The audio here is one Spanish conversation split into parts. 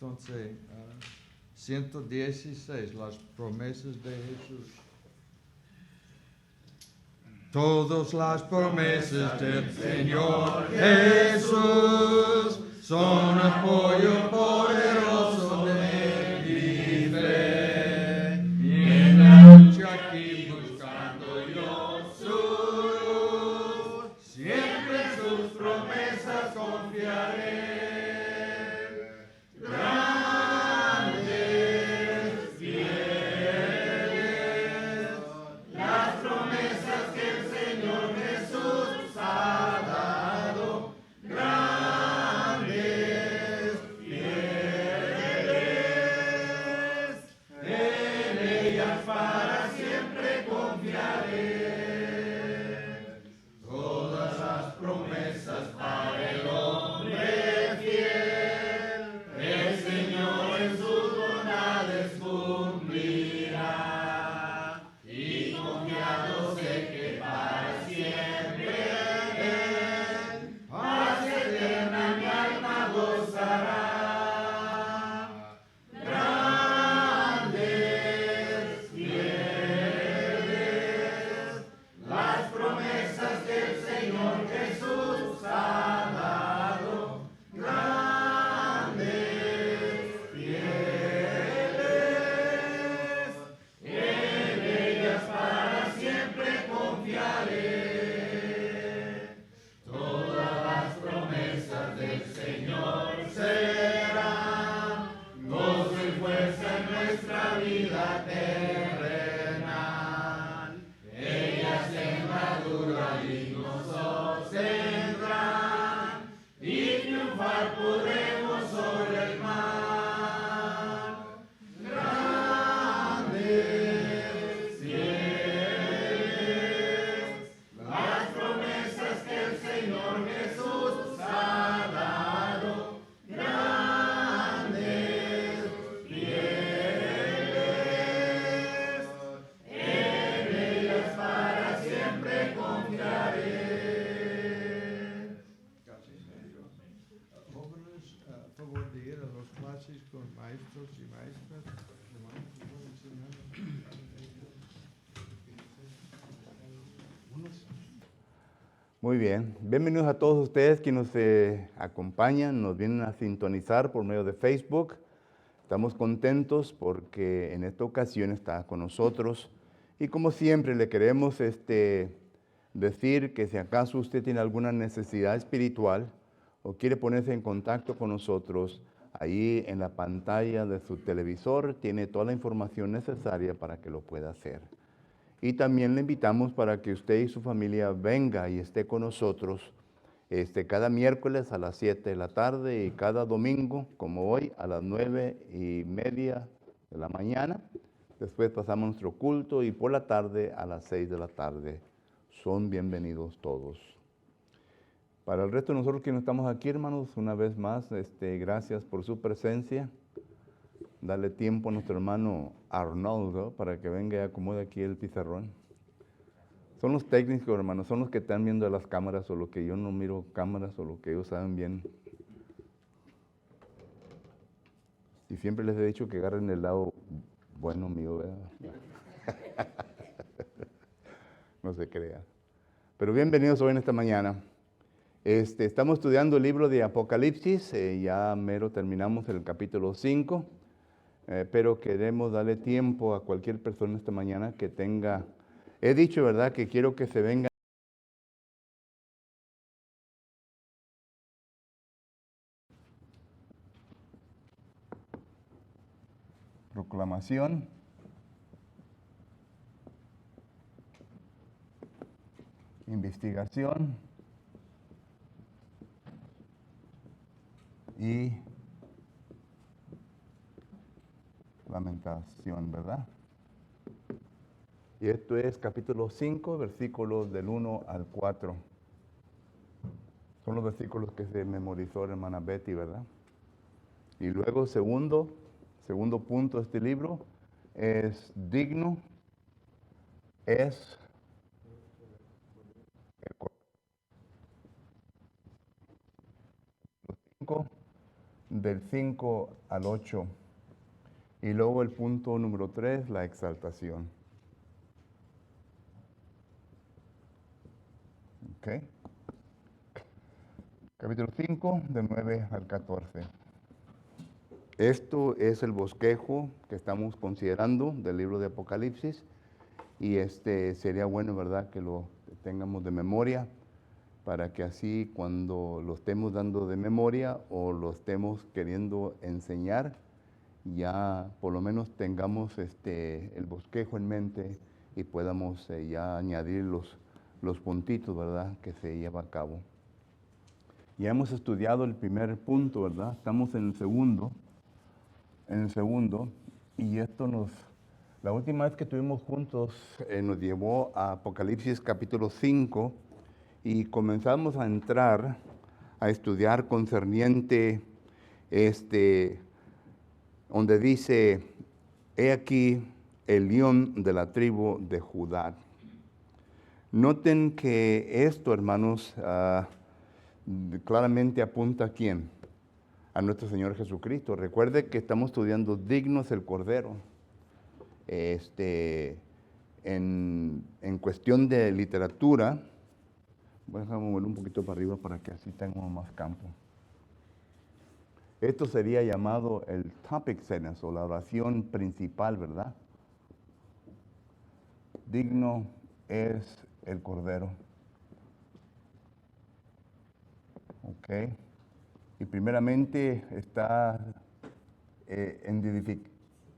entonces 116, las promesas de Jesús. Todas las promesas del Señor Jesús son apoyo poderoso de mi fe. Mientras lucho aquí buscando yo su luz, siempre en sus promesas confiaré. Grandes, fieles, las promesas que el Señor Jesús ha dado. Grandes, fieles, en ellas para siempre confiaré. Todas las promesas para el hombre fiel, el Señor en sus bondades cumplirá. Y confiado sé que para siempre Él, paz eterna mi alma gozará. Grandes, fieles, las promesas que el Señor Jesús ha dado. Grandes, fieles, en ellas para siempre confiaré. Todas las promesas del Señor serán gozo y fuerza en nuestra vida terrenal. Ellas en madura y nos sostendrán y triunfar podremos sobre el mal. Grandes, fieles, las promesas que el Señor Jesús ha dado. Grandes, fieles, en ellas para siempre confiaré. Jóvenes, a favor de ir a los clases con maestros y maestras. Muy bien, bienvenidos a todos ustedes que nos acompañan, nos vienen a sintonizar por medio de Facebook. Estamos contentos porque en esta ocasión está con nosotros y como siempre le queremos decir que si acaso usted tiene alguna necesidad espiritual o quiere ponerse en contacto con nosotros, ahí en la pantalla de su televisor tiene toda la información necesaria para que lo pueda hacer. Y también le invitamos para que usted y su familia venga y esté con nosotros cada miércoles a las 7 de la tarde y cada domingo, como hoy, a las 9:30 de la mañana. Después pasamos nuestro culto y por la tarde a las 6 de la tarde. Son bienvenidos todos. Para el resto de nosotros que no estamos aquí, hermanos, una vez más, gracias por su presencia. Dale tiempo a nuestro hermano Arnoldo para que venga y acomode aquí el pizarrón. Son los técnicos, hermanos, son los que están viendo las cámaras o lo que yo no miro cámaras o lo que ellos saben bien. Y siempre les he dicho que agarren el lado bueno mío, ¿verdad? No se crea. Pero bienvenidos hoy en esta mañana. Estamos estudiando el libro de Apocalipsis, ya mero terminamos el capítulo 5. Pero queremos darle tiempo a cualquier persona esta mañana que tenga, he dicho, ¿verdad?, que quiero que se venga. Proclamación. Investigación. Y lamentación, ¿verdad? Y esto es capítulo 5, versículos del 1 al 4. Son los versículos que se memorizó la hermana Betty, ¿verdad? Y luego, segundo punto de este libro es digno, es del 5 al 8. Y luego el punto número 3, la exaltación. ¿Ok? Capítulo 5, del 9 al 14. Esto es el bosquejo que estamos considerando del libro de Apocalipsis. Y sería bueno, ¿verdad?, que lo tengamos de memoria, para que así cuando lo estemos dando de memoria o lo estemos queriendo enseñar, ya por lo menos tengamos el bosquejo en mente y podamos ya añadir los puntitos, ¿verdad?, que se lleva a cabo. Ya hemos estudiado el primer punto, ¿verdad? Estamos en el segundo, y la última vez que estuvimos juntos nos llevó a Apocalipsis capítulo 5, y comenzamos a entrar a estudiar concerniente donde dice: he aquí el león de la tribu de Judá. Noten que esto, hermanos, claramente apunta ¿a quién? A nuestro Señor Jesucristo. Recuerde que estamos estudiando dignos el Cordero. En cuestión de literatura, voy a mover un poquito para arriba para que así tengamos más campo. Esto sería llamado el topic sentence, o la oración principal, ¿verdad? Digno es el Cordero. Ok. Y primeramente está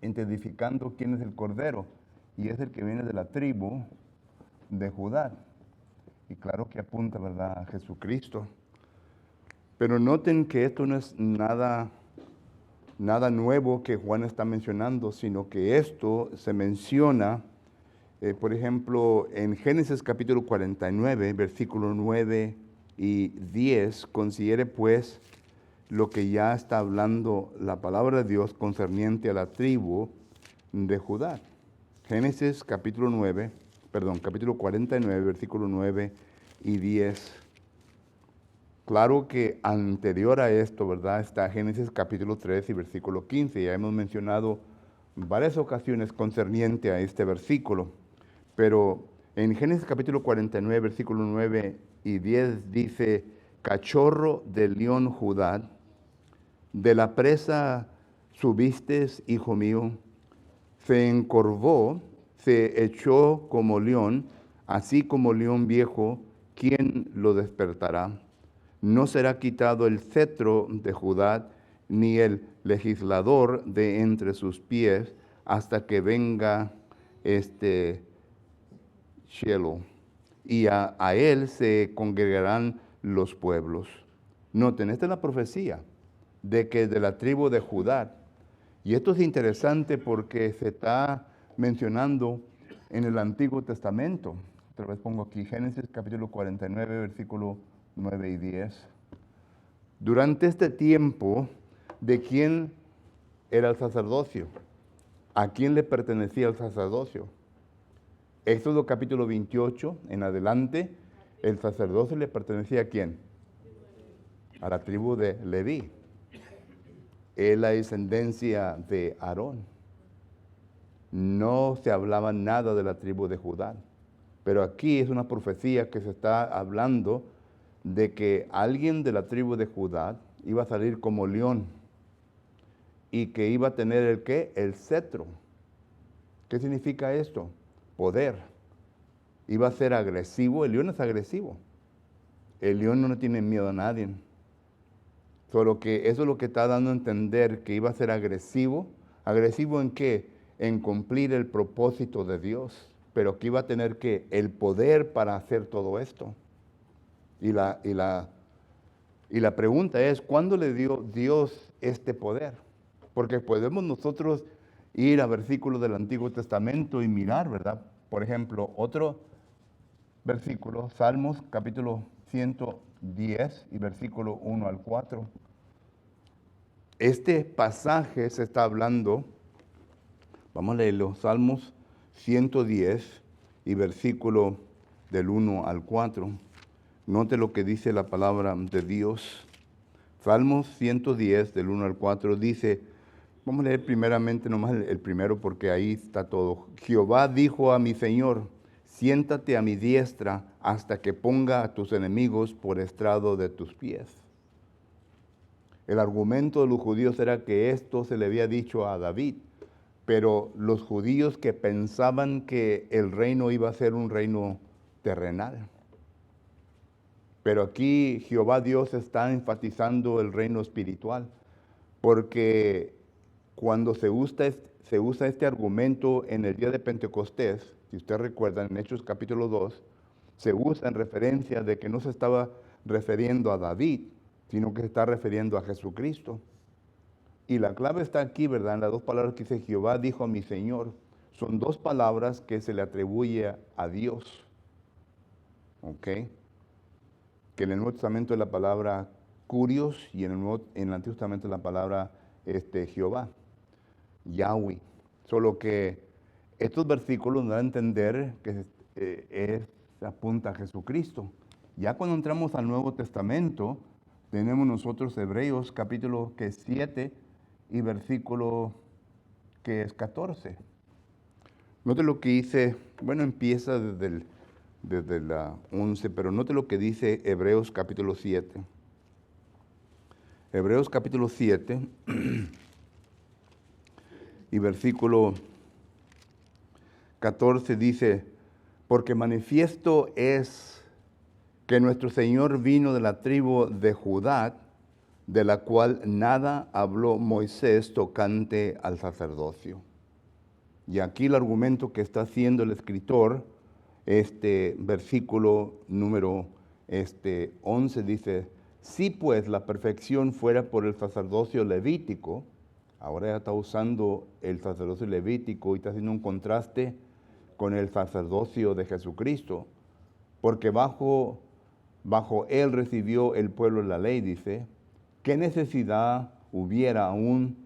identificando quién es el Cordero, y es el que viene de la tribu de Judá. Y claro que apunta, ¿verdad?, a Jesucristo. Pero noten que esto no es nada nuevo que Juan está mencionando, sino que esto se menciona, por ejemplo, en Génesis capítulo 49, versículo 9 y 10. Considere pues lo que ya está hablando la palabra de Dios concerniente a la tribu de Judá. Génesis capítulo 49, versículo 9 y 10. Claro que anterior a esto, ¿verdad?, está Génesis capítulo 3 y versículo 15. Ya hemos mencionado varias ocasiones concerniente a este versículo. Pero en Génesis capítulo 49, versículo 9 y 10 dice: cachorro del león Judá, de la presa subiste, hijo mío, se encorvó, se echó como león, así como león viejo, ¿quién lo despertará? No será quitado el cetro de Judá, ni el legislador de entre sus pies, hasta que venga Shiloh, y a él se congregarán los pueblos. Noten, esta es la profecía de que de la tribu de Judá. Y esto es interesante porque se está mencionando en el Antiguo Testamento. Otra vez pongo aquí Génesis capítulo 49, versículo 9 y 10. Durante este tiempo, ¿de quién era el sacerdocio? ¿A quién le pertenecía el sacerdocio? Éxodo capítulo 28 en adelante, el sacerdocio le pertenecía ¿a quién? A la tribu de Leví. Es la descendencia de Aarón. No se hablaba nada de la tribu de Judá. Pero aquí es una profecía que se está hablando de que alguien de la tribu de Judá iba a salir como león y que iba a tener ¿el qué? El cetro. ¿Qué significa esto? Poder. Iba a ser agresivo. El león es agresivo. El león no tiene miedo a nadie. Solo que eso es lo que está dando a entender, que iba a ser agresivo. ¿Agresivo en qué? En cumplir el propósito de Dios. Pero que iba a tener ¿qué? El poder para hacer todo esto. Y la pregunta es, ¿cuándo le dio Dios este poder? Porque podemos nosotros ir a versículos del Antiguo Testamento y mirar, ¿verdad? Por ejemplo, otro versículo, Salmos capítulo 110 y versículo 1 al 4. Este pasaje se está hablando, vamos a leerlo, Salmos 110 y versículo del 1 al 4. Note lo que dice la palabra de Dios. Salmos 110, del 1 al 4, dice, vamos a leer primeramente nomás el primero porque ahí está todo. Jehová dijo a mi Señor, siéntate a mi diestra hasta que ponga a tus enemigos por estrado de tus pies. El argumento de los judíos era que esto se le había dicho a David, pero los judíos que pensaban que el reino iba a ser un reino terrenal. Pero aquí Jehová Dios está enfatizando el reino espiritual, porque cuando se usa este argumento en el día de Pentecostés, si usted recuerda en Hechos capítulo 2, se usa en referencia de que no se estaba refiriendo a David, sino que se está refiriendo a Jesucristo. Y la clave está aquí, ¿verdad? En las dos palabras que dice Jehová dijo a mi Señor. Son dos palabras que se le atribuye a Dios. ¿Ok? Que en el Nuevo Testamento es la palabra Curios y en el Antiguo Testamento es la palabra Jehová, Yahweh. Solo que estos versículos nos dan a entender que apunta a Jesucristo. Ya cuando entramos al Nuevo Testamento, tenemos nosotros Hebreos capítulo 7 y versículo 14. Note lo que dice, bueno, empieza desde la 11, pero note lo que dice Hebreos capítulo 7. Hebreos capítulo 7 y versículo 14 dice, porque manifiesto es que nuestro Señor vino de la tribu de Judá, de la cual nada habló Moisés tocante al sacerdocio. Y aquí el argumento que está haciendo el escritor, versículo número 11 dice, si pues la perfección fuera por el sacerdocio levítico, ahora ya está usando el sacerdocio levítico y está haciendo un contraste con el sacerdocio de Jesucristo, porque bajo él recibió el pueblo la ley, dice, ¿qué necesidad hubiera aún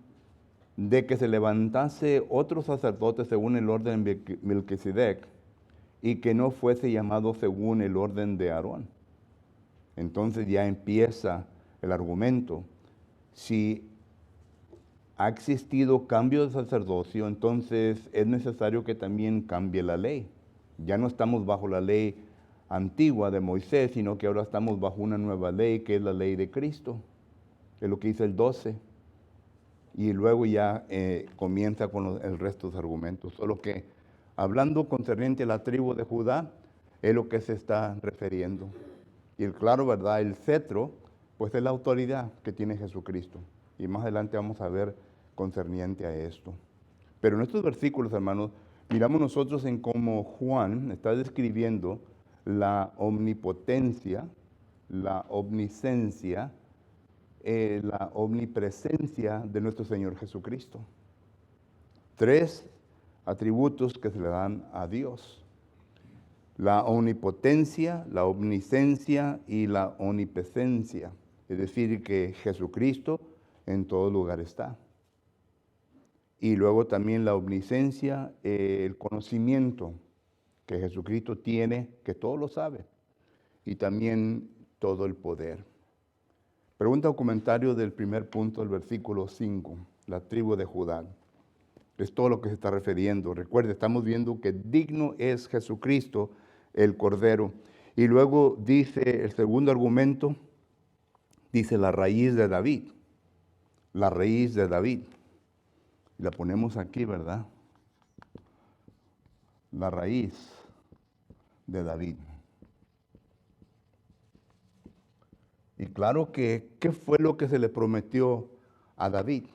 de que se levantase otro sacerdote según el orden de Melquisedec y que no fuese llamado según el orden de Aarón? Entonces ya empieza el argumento. Si ha existido cambio de sacerdocio, entonces es necesario que también cambie la ley. Ya no estamos bajo la ley antigua de Moisés, sino que ahora estamos bajo una nueva ley, que es la ley de Cristo. Es lo que dice el 12. Y luego ya comienza con el resto de los argumentos. Solo que hablando concerniente a la tribu de Judá, es lo que se está refiriendo. Y claro, ¿verdad? El cetro, pues es la autoridad que tiene Jesucristo. Y más adelante vamos a ver concerniente a esto. Pero en estos versículos, hermanos, miramos nosotros en cómo Juan está describiendo la omnipotencia, la omniscencia, la omnipresencia de nuestro Señor Jesucristo. Tres atributos que se le dan a Dios. La omnipotencia, la omniscencia y la omnipresencia. Es decir, que Jesucristo en todo lugar está. Y luego también la omniscencia, el conocimiento que Jesucristo tiene, que todo lo sabe. Y también todo el poder. Pregunta o comentario del primer punto del versículo 5, la tribu de Judá. Es todo lo que se está refiriendo. Recuerde, estamos viendo que digno es Jesucristo, el Cordero. Y luego dice el segundo argumento, dice la raíz de David. La raíz de David. La ponemos aquí, ¿verdad? La raíz de David. Y claro que, ¿qué fue lo que se le prometió a David?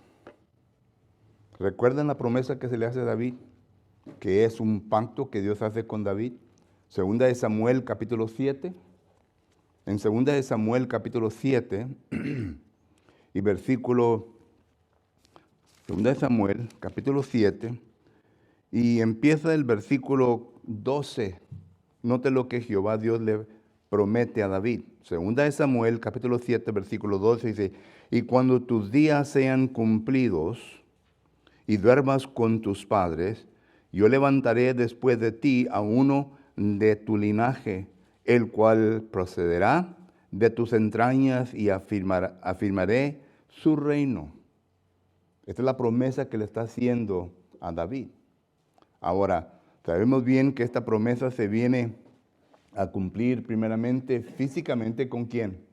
¿Recuerdan la promesa que se le hace a David? Que es un pacto que Dios hace con David. Segunda de Samuel, capítulo 7. En segunda de Samuel, capítulo 7, y versículo, segunda de Samuel, capítulo 7, y empieza el versículo 12. Note lo que Jehová Dios le promete a David. Segunda de Samuel, capítulo 7, versículo 12, dice, y cuando tus días sean cumplidos y duermas con tus padres, yo levantaré después de ti a uno de tu linaje, el cual procederá de tus entrañas y afirmaré su reino. Esta es la promesa que le está haciendo a David. Ahora, sabemos bien que esta promesa se viene a cumplir primeramente físicamente ¿con quién?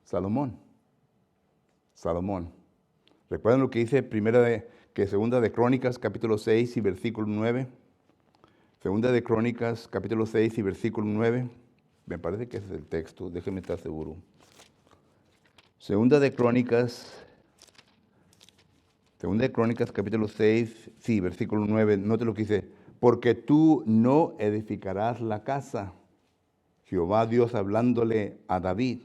Salomón. ¿Recuerdan lo que dice segunda de Crónicas, capítulo 6 y versículo 9? Segunda de Crónicas, capítulo 6 y versículo 9. Me parece que ese es el texto, déjenme estar seguro. Segunda de Crónicas, capítulo 6, sí, versículo 9. Note lo que dice. Porque tú no edificarás la casa, Jehová Dios hablándole a David,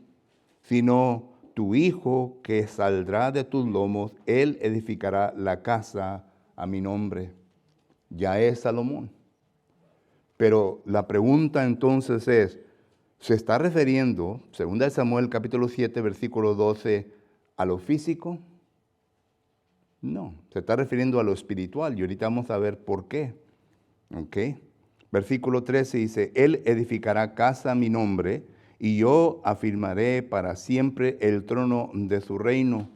sino tu hijo que saldrá de tus lomos, él edificará la casa a mi nombre. Ya es Salomón. Pero la pregunta entonces es, ¿se está refiriendo, 2 Samuel capítulo 7, versículo 12, a lo físico? No, se está refiriendo a lo espiritual y ahorita vamos a ver por qué. ¿Ok? Versículo 13 dice, Él edificará casa a mi nombre y yo afirmaré para siempre el trono de su reino.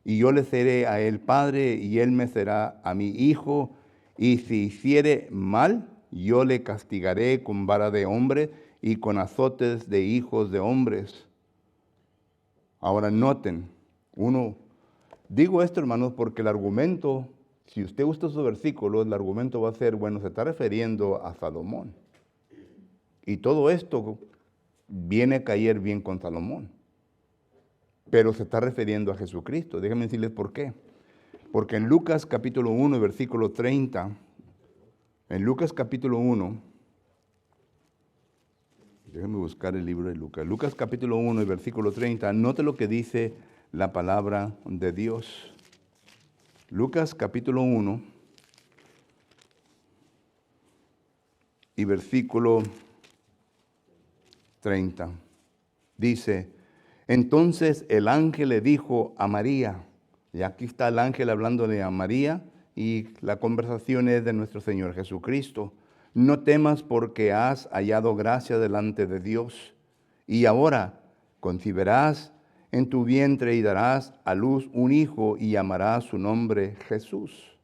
Y yo le seré a él padre y él me será a mi hijo. Y si hiciere mal, yo le castigaré con vara de hombre y con azotes de hijos de hombres. Ahora noten, digo esto hermanos porque el argumento, si usted gusta esos versículos, el argumento va a ser, bueno, se está refiriendo a Salomón. Y todo esto viene a caer bien con Salomón. Pero se está refiriendo a Jesucristo. Déjenme decirles por qué. Porque en Lucas capítulo 1, versículo 30, en Lucas capítulo 1, déjenme buscar el libro de Lucas. Lucas capítulo 1, versículo 30, note lo que dice la palabra de Dios. Lucas capítulo 1 y versículo 30. Dice, entonces el ángel le dijo a María, y aquí está el ángel hablándole a María, y la conversación es de nuestro Señor Jesucristo. No temas porque has hallado gracia delante de Dios. Y ahora concebirás en tu vientre y darás a luz un hijo y llamarás su nombre Jesús.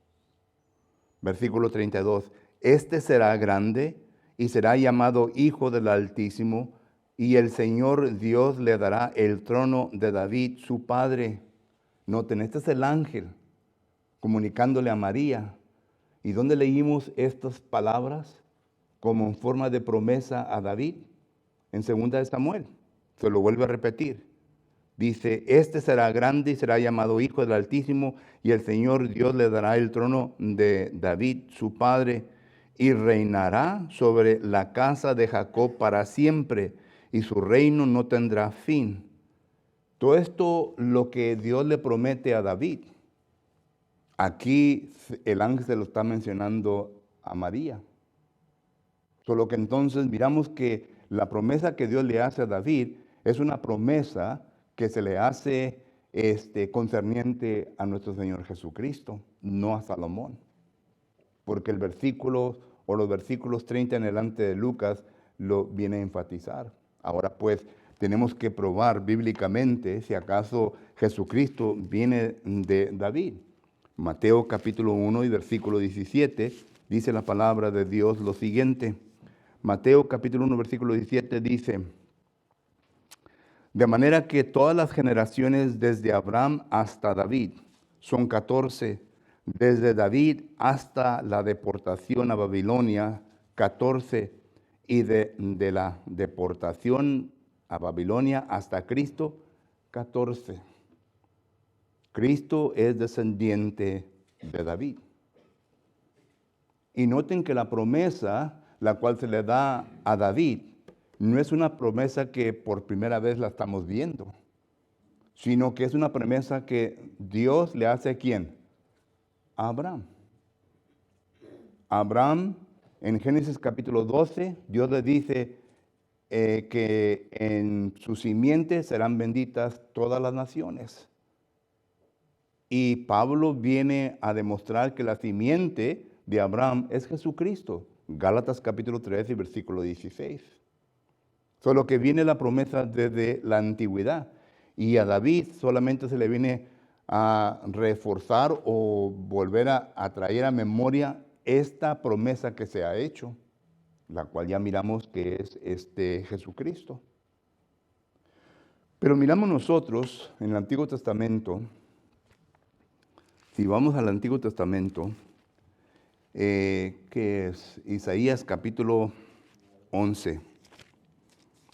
Versículo 32. Este será grande y será llamado Hijo del Altísimo, y el Señor Dios le dará el trono de David, su padre. Noten, este es el ángel comunicándole a María. ¿Y dónde leímos estas palabras? Como en forma de promesa a David. En 2 Samuel. Se lo vuelve a repetir. Dice, este será grande y será llamado Hijo del Altísimo, y el Señor Dios le dará el trono de David, su padre, y reinará sobre la casa de Jacob para siempre, y su reino no tendrá fin. Todo esto lo que Dios le promete a David. Aquí el ángel se lo está mencionando a María. Solo que entonces miramos que la promesa que Dios le hace a David es una promesa que se le hace concerniente a nuestro Señor Jesucristo, no a Salomón. Porque el versículo o los versículos 30 en adelante de Lucas lo viene a enfatizar. Ahora pues tenemos que probar bíblicamente si acaso Jesucristo viene de David. Mateo capítulo 1 y versículo 17 dice la palabra de Dios lo siguiente. Mateo capítulo 1 versículo 17 dice, de manera que todas las generaciones desde Abraham hasta David son 14, desde David hasta la deportación a Babilonia 14, y de la deportación a Babilonia hasta Cristo 14. Cristo es descendiente de David. Y noten que la promesa, la cual se le da a David, no es una promesa que por primera vez la estamos viendo, sino que es una promesa que Dios le hace ¿a quién? A Abraham. Abraham, en Génesis capítulo 12, Dios le dice que en su simiente serán benditas todas las naciones. Y Pablo viene a demostrar que la simiente de Abraham es Jesucristo. Gálatas capítulo 3 y versículo 16. Solo que viene la promesa desde la antigüedad. Y a David solamente se le viene a reforzar o volver a traer a memoria esta promesa que se ha hecho, la cual ya miramos que es Jesucristo. Pero miramos nosotros en el Antiguo Testamento, si vamos al Antiguo Testamento, que es Isaías capítulo 11.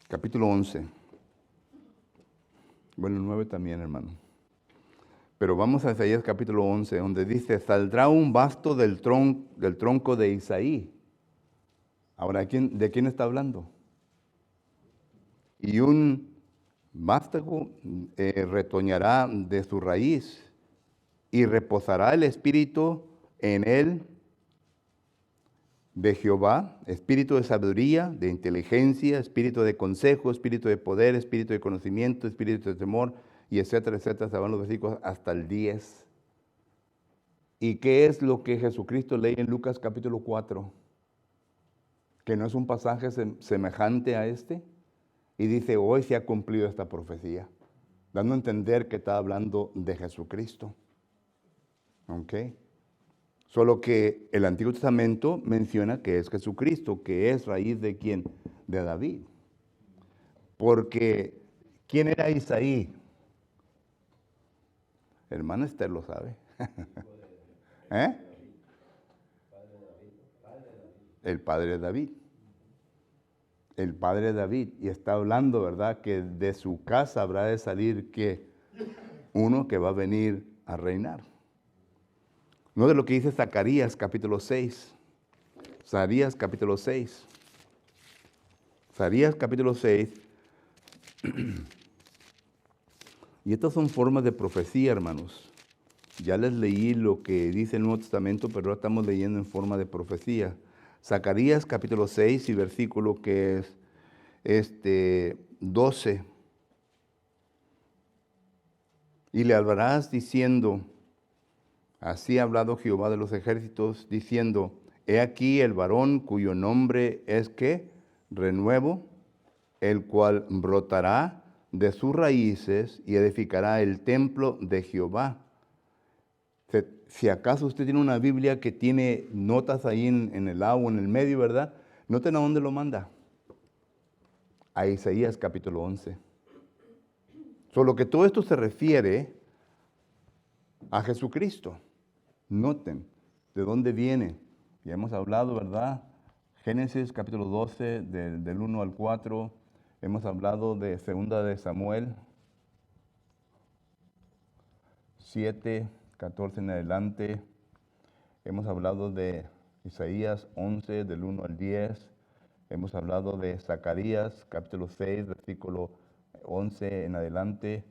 Capítulo 11. Bueno, 9 también, hermano. Pero vamos a Isaías capítulo 11, donde dice, saldrá un basto del tronco de Isaí. Ahora, ¿de quién está hablando? Y un vástago retoñará de su raíz y reposará el espíritu en él de Jehová, espíritu de sabiduría, de inteligencia, espíritu de consejo, espíritu de poder, espíritu de conocimiento, espíritu de temor, y etcétera, etcétera. Se van los versículos hasta el 10. ¿Y qué es lo que Jesucristo lee en Lucas capítulo 4? Que no es un pasaje semejante a este. Y dice, hoy se ha cumplido esta profecía, dando a entender que está hablando de Jesucristo. ¿Ok? Solo que el Antiguo Testamento menciona que es Jesucristo, que es raíz de ¿quién? De David. Porque, ¿quién era Isaí? Hermana Esther lo sabe. ¿Eh? El padre de David. El padre de David. Y está hablando, ¿verdad? Que de su casa habrá de salir que uno que va a venir a reinar. No de lo que dice Zacarías capítulo 6. Zacarías capítulo 6. Zacarías capítulo 6. Y estas son formas de profecía, hermanos. Ya les leí lo que dice el Nuevo Testamento, pero ahora estamos leyendo en forma de profecía. Zacarías capítulo 6 y versículo que es 12. Y le hablarás diciendo, así ha hablado Jehová de los ejércitos, diciendo, he aquí el varón cuyo nombre es ¿qué? Renuevo, el cual brotará de sus raíces y edificará el templo de Jehová. Si acaso usted tiene una Biblia que tiene notas ahí en el lado o en el medio, ¿verdad? Noten a dónde lo manda. A Isaías capítulo 11. Solo que todo esto se refiere a Jesucristo. Noten de dónde viene. Ya hemos hablado, ¿verdad? Génesis capítulo 12, del 1 al 4. Hemos hablado de 2 de Samuel 7, 14 en adelante. Hemos hablado de Isaías 11, del 1 al 10. Hemos hablado de Zacarías capítulo 6, versículo 11 en adelante.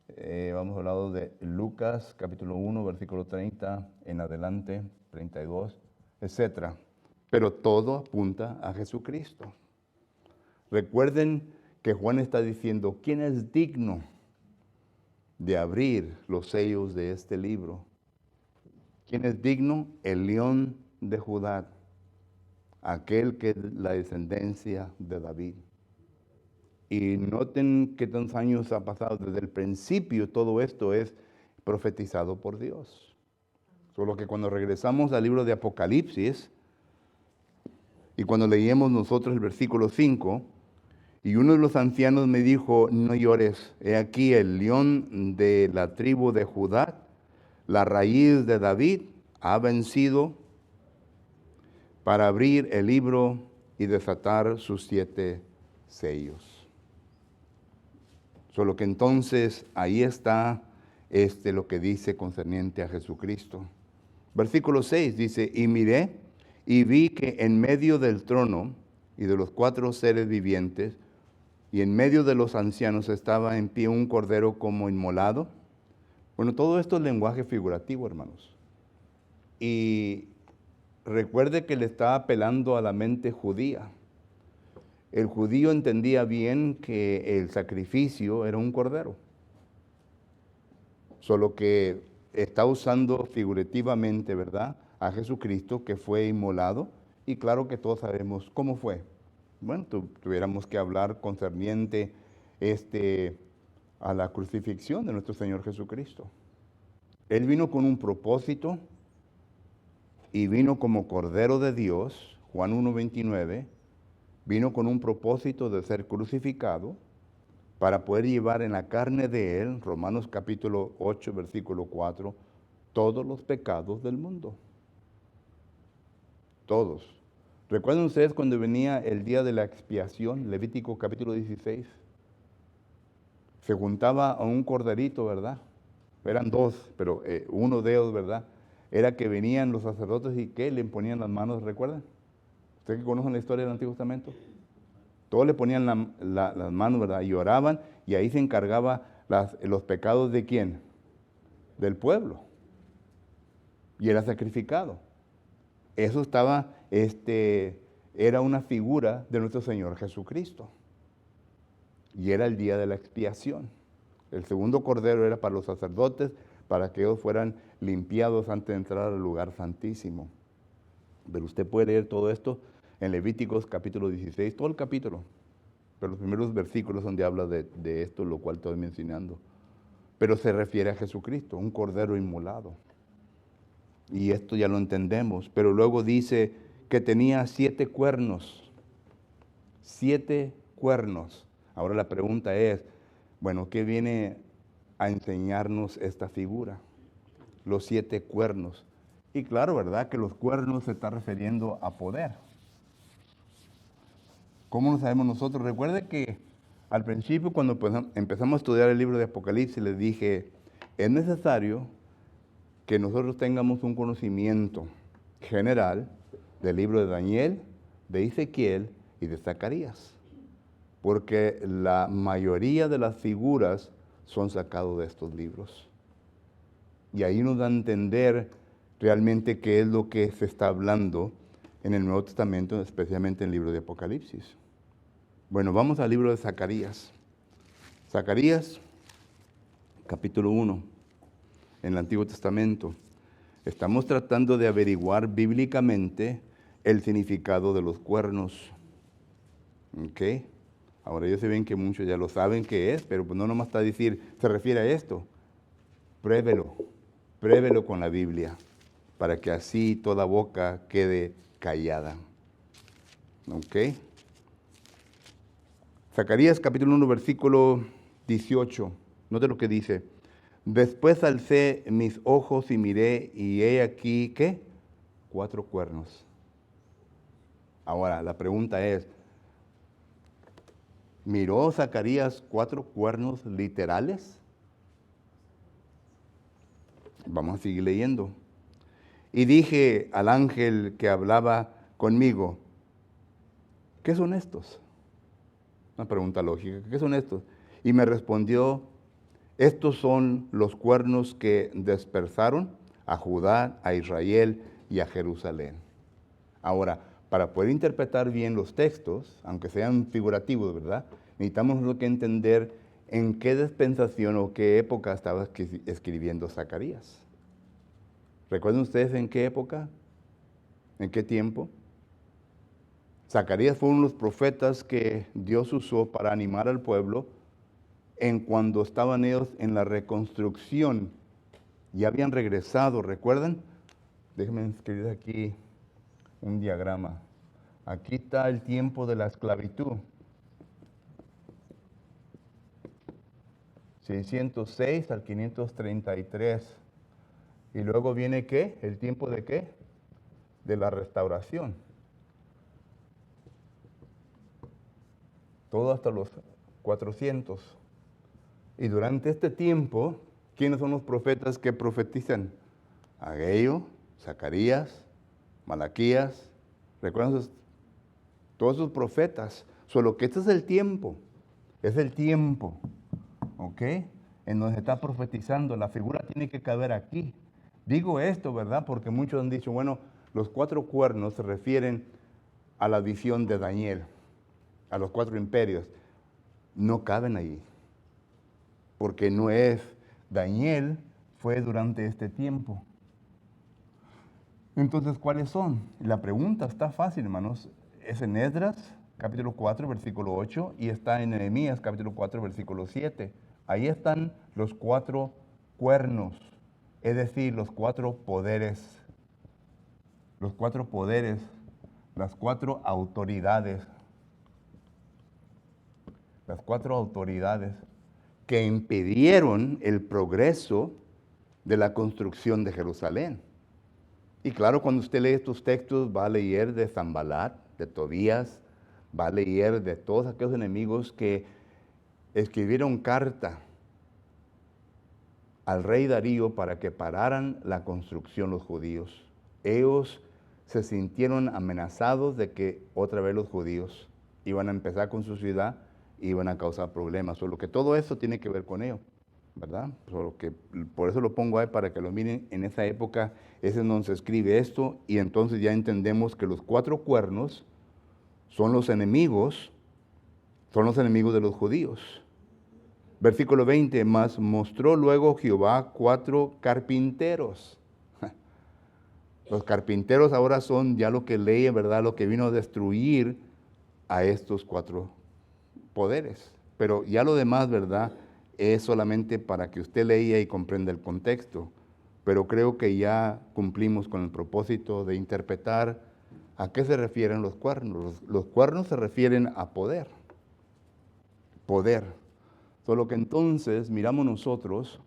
Hemos hablado de Lucas capítulo 1, versículo 30 en adelante, 32, etc. Pero todo apunta a Jesucristo. Recuerden que Juan está diciendo, ¿quién es digno de abrir los sellos de este libro? ¿Quién es digno? El león de Judá, aquel que es la descendencia de David. Y noten qué tantos años ha pasado. Desde el principio todo esto es profetizado por Dios. Solo que cuando regresamos al libro de Apocalipsis, y cuando leímos nosotros el versículo 5, y uno de los ancianos me dijo, no llores, he aquí el león de la tribu de Judá, la raíz de David, ha vencido para abrir el libro y desatar sus 7 sellos. Solo que entonces ahí está lo que dice concerniente a Jesucristo. Versículo 6 dice, y miré y vi que en medio del trono y de los 4 seres vivientes y en medio de los ancianos estaba en pie un cordero como inmolado. Bueno, todo esto es lenguaje figurativo, hermanos. Y recuerde que le está apelando a la mente judía. El judío entendía bien que el sacrificio era un cordero. Solo que está usando figurativamente, ¿verdad?, a Jesucristo que fue inmolado Y claro que todos sabemos cómo fue. Bueno, tuviéramos que hablar concerniente a la crucifixión de nuestro Señor Jesucristo. Él vino con un propósito y vino como Cordero de Dios, Juan 1:29, vino con un propósito de ser crucificado para poder llevar en la carne de Él, Romanos capítulo 8, versículo 4, todos los pecados del mundo. Todos. ¿Recuerdan ustedes cuando venía el día de la expiación, Levítico capítulo 16? Se juntaba a un corderito, ¿verdad? Eran dos, pero uno de ellos, ¿verdad? Era que venían los sacerdotes y que le ponían las manos, ¿recuerdan? ¿Ustedes que conocen la historia del Antiguo Testamento? Todos le ponían las manos, ¿verdad? Y oraban, y ahí se encargaba los pecados de quién? Del pueblo. Y era sacrificado. Eso era una figura de nuestro Señor Jesucristo. Y era el día de la expiación. El segundo cordero era para los sacerdotes, para que ellos fueran limpiados antes de entrar al lugar santísimo. Pero usted puede leer todo esto en Levíticos capítulo 16, todo el capítulo. Pero los primeros versículos donde habla de esto, lo cual estoy mencionando. Pero se refiere a Jesucristo, un cordero inmolado. Y esto ya lo entendemos. Pero luego dice que tenía 7 cuernos. 7 cuernos. Ahora la pregunta es, bueno, ¿qué viene a enseñarnos esta figura? Los 7 cuernos. Y claro, ¿verdad? Que los cuernos se está refiriendo a poder. ¿Cómo lo sabemos nosotros? Recuerde que al principio, cuando empezamos a estudiar el libro de Apocalipsis, les dije, es necesario que nosotros tengamos un conocimiento general del libro de Daniel, de Ezequiel y de Zacarías. Porque la mayoría de las figuras son sacadas de estos libros. Y ahí nos da a entender realmente qué es lo que se está hablando en el Nuevo Testamento, especialmente en el libro de Apocalipsis. Bueno, vamos al libro de Zacarías. Zacarías, capítulo 1, en el Antiguo Testamento. Estamos tratando de averiguar bíblicamente el significado de los cuernos. ¿Ok? Ahora yo sé bien que muchos ya lo saben qué es, pero pues no nomás está a decir, se refiere a esto. Pruébelo con la Biblia, para que así toda boca quede callada. ¿Ok? Zacarías capítulo 1, versículo 18. Note lo que dice. Después alcé mis ojos y miré, y he aquí, ¿qué? 4 cuernos. Ahora, la pregunta es, ¿miró Zacarías 4 cuernos literales? Vamos a seguir leyendo. Y dije al ángel que hablaba conmigo, ¿qué son estos? Una pregunta lógica, ¿qué son estos? Y me respondió, estos son los cuernos que dispersaron a Judá, a Israel y a Jerusalén. Ahora, para poder interpretar bien los textos, aunque sean figurativos, ¿verdad? Necesitamos lo que entender en qué dispensación o qué época estaba escribiendo Zacarías. ¿Recuerdan ustedes en qué época? ¿En qué tiempo? Zacarías fue uno de los profetas que Dios usó para animar al pueblo en cuando estaban ellos en la reconstrucción. Ya habían regresado, ¿recuerdan? Déjenme escribir aquí un diagrama. Aquí está el tiempo de la esclavitud. 606 al 533. Y luego viene ¿qué? ¿El tiempo de qué? De la restauración. Todo hasta los 400. Y durante este tiempo, ¿quiénes son los profetas que profetizan? Ageo, Zacarías, Malaquías. ¿Recuerdan todos esos profetas? Solo que este es el tiempo. Es el tiempo. ¿Ok? En donde se está profetizando. La figura tiene que caber aquí. Digo esto, ¿verdad? Porque muchos han dicho, bueno, los 4 cuernos se refieren a la visión de Daniel, a los 4 imperios. No caben ahí. Porque no es, Daniel fue durante este tiempo. Entonces, ¿cuáles son? La pregunta está fácil, hermanos. Es en Esdras, capítulo 4, versículo 8, y está en Nehemías, capítulo 4, versículo 7. Ahí están los 4 cuernos, es decir, los 4 poderes. Los 4 poderes, las 4 autoridades. Las 4 autoridades que impidieron el progreso de la construcción de Jerusalén. Y claro, cuando usted lee estos textos, va a leer de Sanbalat, de Tobías, va a leer de todos aquellos enemigos que escribieron carta al rey Darío para que pararan la construcción los judíos. Ellos se sintieron amenazados de que otra vez los judíos iban a empezar con su ciudad y iban a causar problemas. Solo que todo eso tiene que ver con ello, ¿verdad? Solo que por eso lo pongo ahí para que lo miren. En esa época es en donde se escribe esto y entonces ya entendemos que los 4 cuernos son los enemigos de los judíos. Versículo 20, mas mostró luego Jehová 4 carpinteros. Los carpinteros ahora son ya lo que lee, ¿verdad? Lo que vino a destruir a estos 4 poderes. Pero ya lo demás, ¿verdad? Es solamente para que usted lea y comprenda el contexto. Pero creo que ya cumplimos con el propósito de interpretar a qué se refieren los cuernos. Los cuernos se refieren a poder. Poder. Solo que entonces miramos nosotros,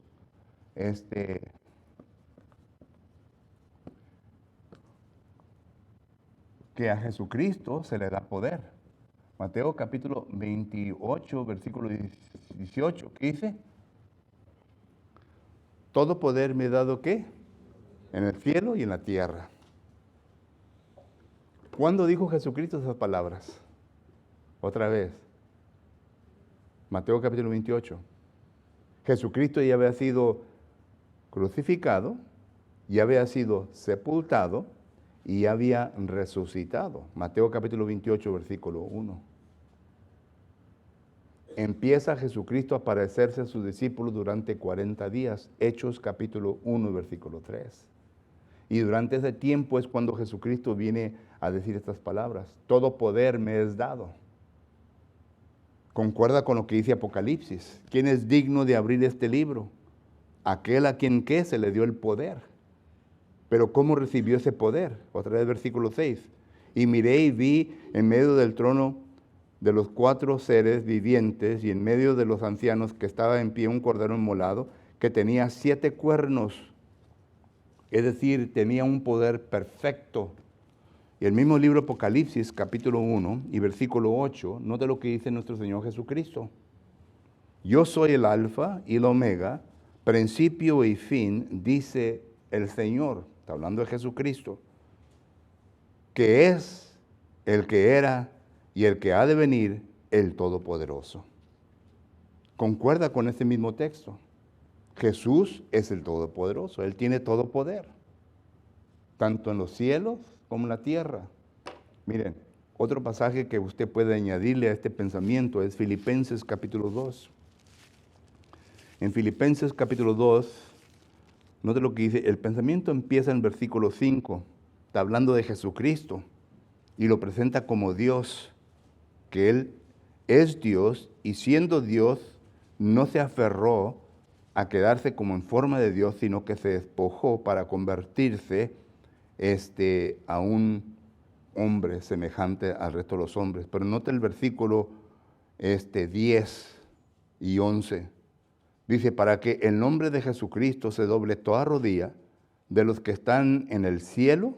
que a Jesucristo se le da poder. Mateo capítulo 28, versículo 18, ¿qué dice? Todo poder me he dado, ¿qué? En el cielo y en la tierra. ¿Cuándo dijo Jesucristo esas palabras? Otra vez. Mateo capítulo 28. Jesucristo ya había sido crucificado, ya había sido sepultado y ya había resucitado. Mateo capítulo 28, versículo 1. Empieza Jesucristo a aparecerse a sus discípulos durante 40 días. Hechos capítulo 1, versículo 3. Y durante ese tiempo es cuando Jesucristo viene a decir estas palabras. Todo poder me es dado. Concuerda con lo que dice Apocalipsis. ¿Quién es digno de abrir este libro? Aquel a quien ¿qué? Se le dio el poder. Pero ¿cómo recibió ese poder? Otra vez versículo 6. Y miré y vi en medio del trono de los 4 seres vivientes y en medio de los ancianos que estaba en pie un cordero inmolado que tenía 7 cuernos. Es decir, tenía un poder perfecto. Y el mismo libro Apocalipsis, capítulo 1 y versículo 8, note lo que dice nuestro Señor Jesucristo. Yo soy el alfa y el omega, principio y fin, dice el Señor, está hablando de Jesucristo, que es el que era y el que ha de venir, el Todopoderoso. Concuerda con este mismo texto. Jesús es el Todopoderoso, Él tiene todo poder, tanto en los cielos como en la tierra. Miren, otro pasaje que usted puede añadirle a este pensamiento es Filipenses capítulo 2. En Filipenses capítulo 2, note lo que dice, el pensamiento empieza en versículo 5, está hablando de Jesucristo y lo presenta como Dios, que Él es Dios y siendo Dios no se aferró a quedarse como en forma de Dios, sino que se despojó para convertirse a un hombre semejante al resto de los hombres. Pero note el versículo 10 y 11. Dice, para que el nombre de Jesucristo se doble toda rodilla de los que están en el cielo,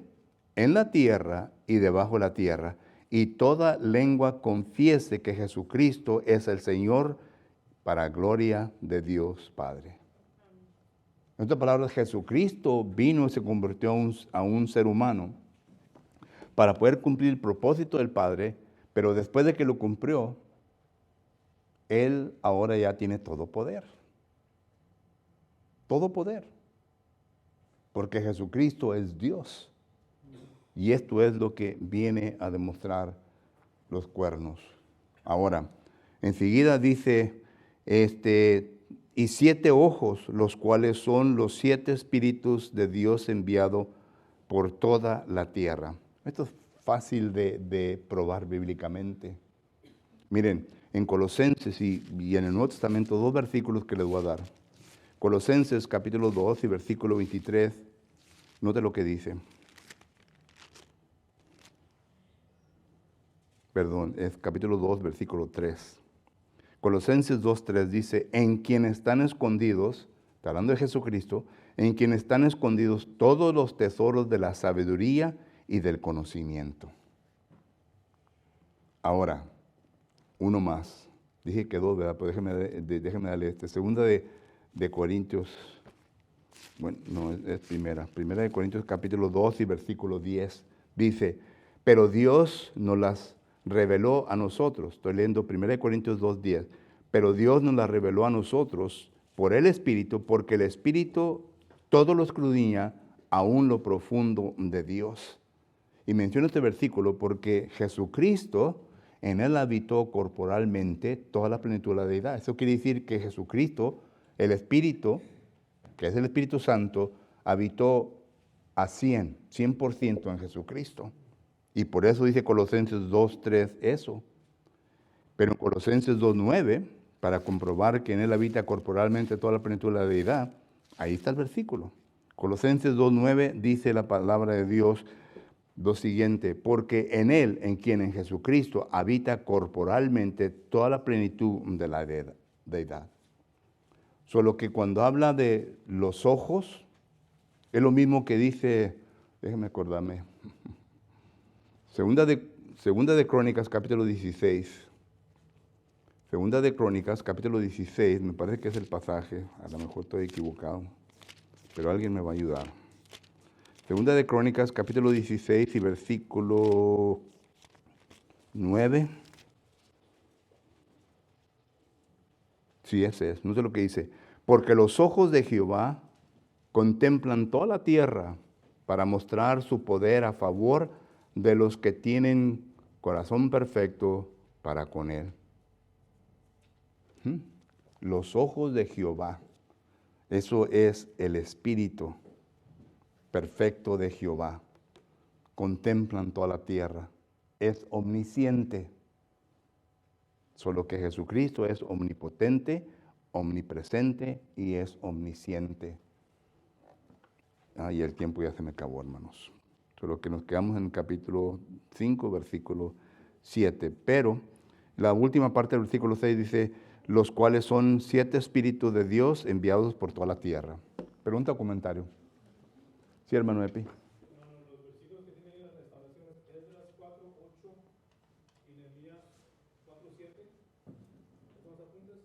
en la tierra y debajo de la tierra, y toda lengua confiese que Jesucristo es el Señor, para gloria de Dios Padre. En otras palabras, Jesucristo vino y se convirtió a un ser humano para poder cumplir el propósito del Padre, pero después de que lo cumplió, Él ahora ya tiene todo poder. Todo poder. Porque Jesucristo es Dios. Y esto es lo que viene a demostrar los cuernos. Ahora, enseguida dice, y 7 ojos, los cuales son los 7 espíritus de Dios enviado por toda la tierra. Esto es fácil de probar bíblicamente. Miren, en Colosenses y en el Nuevo Testamento, 2 versículos que les voy a dar. Colosenses capítulo 2 y versículo 23, note lo que dice. Perdón, es capítulo 2, versículo 3. Colosenses 2:3 dice, en quien están escondidos, está hablando de Jesucristo, en quien están escondidos todos los tesoros de la sabiduría y del conocimiento. Ahora, uno más. Dije que 2, ¿verdad? Pero déjeme darle este. Segunda de Corintios, bueno, no, es primera. Primera de Corintios capítulo 2 y versículo 10. Dice, pero Dios nos las reveló a nosotros. Estoy leyendo 1 Corintios 2:10. Pero Dios nos la reveló a nosotros por el Espíritu, porque el Espíritu todo lo escudriña, aún lo profundo de Dios. Y menciono este versículo porque Jesucristo, en Él habitó corporalmente toda la plenitud de la deidad. Eso quiere decir que Jesucristo, el Espíritu, que es el Espíritu Santo, habitó a 100% en Jesucristo. Y por eso dice Colosenses 2:3 eso. Pero en Colosenses 2:9, para comprobar que en Él habita corporalmente toda la plenitud de la deidad, ahí está el versículo. Colosenses 2:9 dice la palabra de Dios lo siguiente, porque en Él, en quien en Jesucristo habita corporalmente toda la plenitud de la deidad. Solo que cuando habla de los ojos, es lo mismo que dice, déjenme acordarme, Segunda de Crónicas, capítulo 16. Segunda de Crónicas, capítulo 16, me parece que es el pasaje, a lo mejor estoy equivocado, pero alguien me va a ayudar. Segunda de Crónicas, capítulo 16 y versículo 9. Sí, ese es, no sé lo que dice. Porque los ojos de Jehová contemplan toda la tierra para mostrar su poder a favor de los que tienen corazón perfecto para con Él. Los ojos de Jehová, eso es el Espíritu perfecto de Jehová. Contemplan toda la tierra. Es omnisciente. Solo que Jesucristo es omnipotente, omnipresente y es omnisciente. Y el tiempo ya se me acabó, hermanos. Solo que nos quedamos en el capítulo 5, versículo 7. Pero la última parte del versículo 6 dice, los cuales son 7 espíritus de Dios enviados por toda la tierra. Pregunta o comentario. Sí, hermano Epi. Los versículos que tienen ahí las restauraciones, Esdras 4:8 y Nehemías 4:7. ¿Son los apuntes?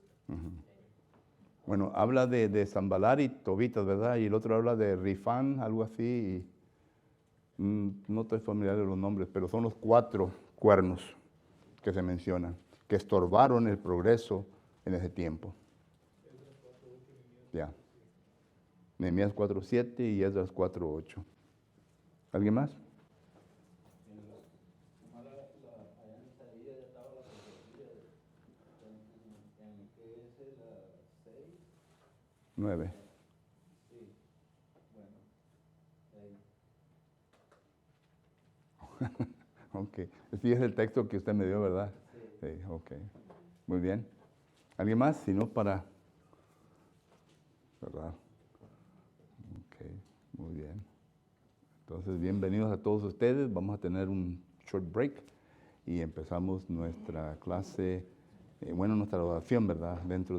Bueno, habla de Zambalar y Tobitas, ¿verdad? Y el otro habla de Rifán, algo así. No estoy familiar de los nombres, pero son los 4 cuernos que se mencionan, que estorbaron el progreso en ese tiempo. Ya. Nehemías 4:7 y Esdras 4:8. ¿Alguien más? Nueve. Ok. Sí, es el texto que usted me dio, ¿verdad? Sí. Ok. Muy bien. ¿Alguien más? Si no, para... ¿verdad? Ok. Muy bien. Entonces, bienvenidos a todos ustedes. Vamos a tener un short break y empezamos nuestra clase, nuestra oración, ¿verdad? Dentro de